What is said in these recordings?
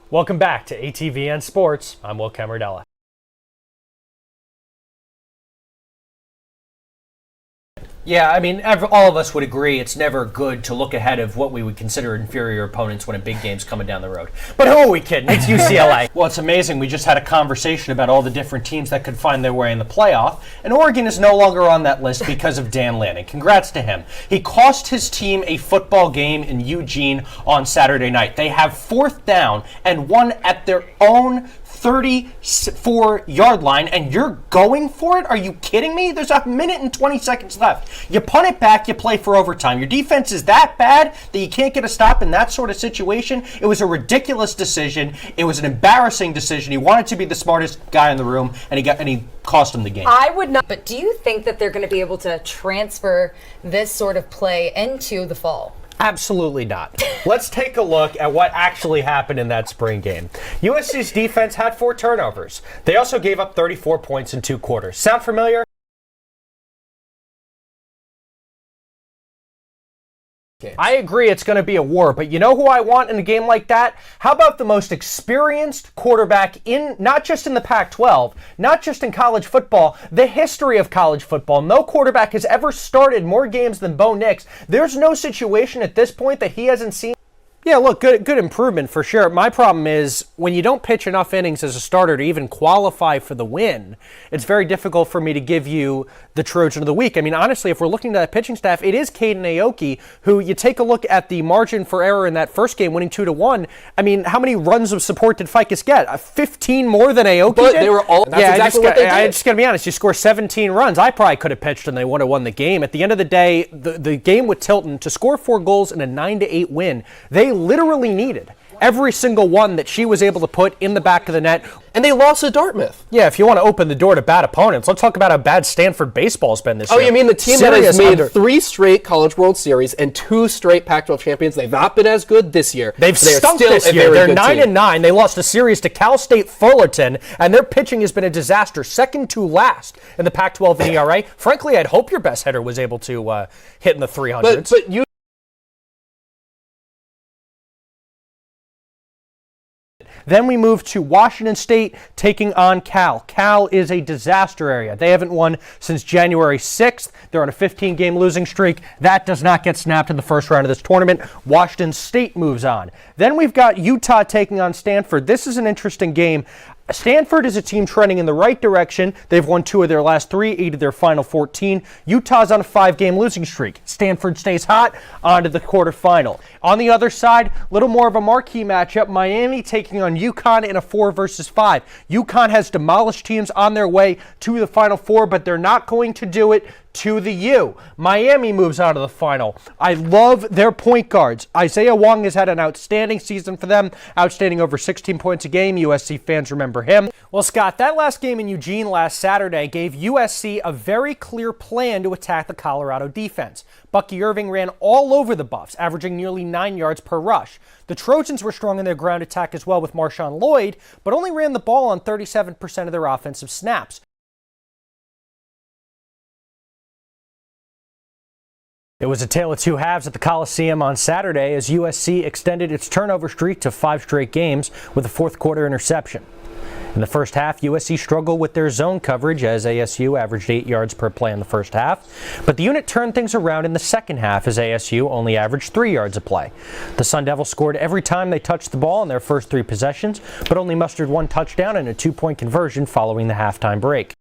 Welcome back to ATVN Sports. I'm Will Camardella. Yeah, I mean, all of us would agree it's never good to look ahead of what we would consider inferior opponents when a big game's coming down the road. But who are we kidding? It's UCLA. Well, it's amazing. We just had a conversation about all the different teams that could find their way in the playoff, and Oregon is no longer on that list because of Dan Lanning. Congrats to him. He cost his team a football game in Eugene on Saturday night. They have fourth down and won at their own 34-yard line, and you're going for it? Are you kidding me? There's a minute and 20 seconds left. You punt it back, you play for overtime. Your defense is that bad that you can't get a stop in that sort of situation. It was a ridiculous decision. It was an embarrassing decision. He wanted to be the smartest guy in the room, and he cost him the game. I would not, but do you think that they're going to be able to transfer this sort of play into the fall? Absolutely not. Let's take a look at what actually happened in that spring game. USC's defense had 4 turnovers. They also gave up 34 points in 2 quarters. Sound familiar? I agree it's going to be a war, but you know who I want in a game like that? How about the most experienced quarterback not just in the Pac-12, not just in college football, the history of college football. No quarterback has ever started more games than Bo Nix. There's no situation at this point that he hasn't seen. Yeah, look, good improvement for sure. My problem is when you don't pitch enough innings as a starter to even qualify for the win, it's very difficult for me to give you the Trojan of the week. I mean, honestly, if we're looking at that pitching staff, it is Caden Aoki, who you take a look at the margin for error in that first game, winning 2-1. I mean, how many runs of support did Ficus get? 15 more than Aoki but did? They were all. That's exactly what they did. I just got to be honest. You score 17 runs. I probably could have pitched and they would have won the game. At the end of the day, the game with Tilton, to score 4 goals in a 9-8 win, they literally needed every single one that she was able to put in the back of the net. And they lost to Dartmouth. Yeah, if you want to open the door to bad opponents, let's talk about how bad Stanford baseball's been this year. Oh, you mean the team that has made 3 straight College World Series and 2 straight Pac-12 champions? They've not been as good this year. They've stunk this year. They're 9-9. They lost a series to Cal State Fullerton, and their pitching has been a disaster, second to last in the Pac-12 in ERA. Frankly, I'd hope your best hitter was able to hit in the 300s. But you. Then we move to Washington State taking on Cal. Cal is a disaster area. They haven't won since January 6th. They're on a 15-game losing streak. That does not get snapped in the first round of this tournament. Washington State moves on. Then we've got Utah taking on Stanford. This is an interesting game. Stanford is a team trending in the right direction. They've won 2 of their last 3, 8 of their final 14. Utah's on a 5-game losing streak. Stanford stays hot, on to the quarterfinal. On the other side, a little more of a marquee matchup. Miami taking on UConn in a 4 versus 5. UConn has demolished teams on their way to the Final Four, but they're not going to do it to the U. Miami moves on to the final. I love their point guards. Isaiah Wong has had an outstanding season for them, outstanding over 16 points a game. USC fans remember him. Well, Scott, that last game in Eugene last Saturday gave USC a very clear plan to attack the Colorado defense. Bucky Irving ran all over the Buffs, averaging nearly 9 yards per rush. The Trojans were strong in their ground attack as well with Marshawn Lloyd, but only ran the ball on 37% of their offensive snaps. It was a tale of 2 halves at the Coliseum on Saturday as USC extended its turnover streak to 5 straight games with a fourth-quarter interception. In the first half, USC struggled with their zone coverage as ASU averaged 8 yards per play in the first half, but the unit turned things around in the second half as ASU only averaged 3 yards a play. The Sun Devils scored every time they touched the ball in their first 3 possessions, but only mustered 1 touchdown and a 2-point conversion following the halftime break.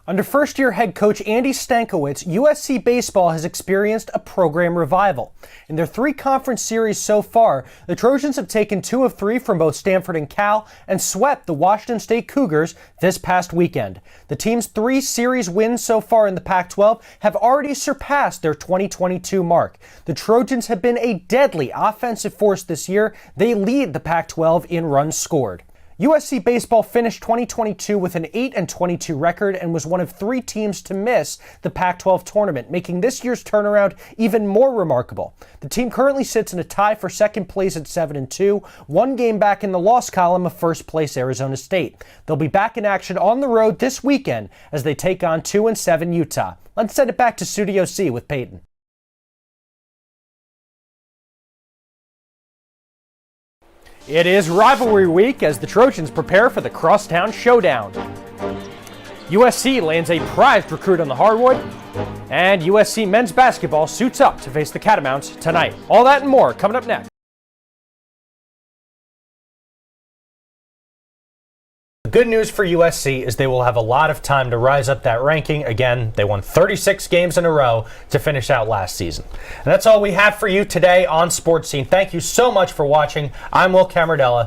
Under first-year head coach Andy Stankiewicz, USC baseball has experienced a program revival. In their 3 conference series so far, the Trojans have taken 2 of 3 from both Stanford and Cal and swept the Washington State Cougars this past weekend. The team's 3 series wins so far in the Pac-12 have already surpassed their 2022 mark. The Trojans have been a deadly offensive force this year. They lead the Pac-12 in runs scored. USC baseball finished 2022 with an 8-22 record and was one of 3 teams to miss the Pac-12 tournament, making this year's turnaround even more remarkable. The team currently sits in a tie for second place at 7-2, 1 game back in the loss column of first place Arizona State. They'll be back in action on the road this weekend as they take on 2-7 Utah. Let's send it back to Studio C with Peyton. It is rivalry week as the Trojans prepare for the Crosstown Showdown. USC lands a prized recruit on the hardwood, and USC men's basketball suits up to face the Catamounts tonight. All that and more coming up next. The good news for USC is they will have a lot of time to rise up that ranking. Again, they won 36 games in a row to finish out last season. And that's all we have for you today on Sports Scene. Thank you so much for watching. I'm Will Camardella.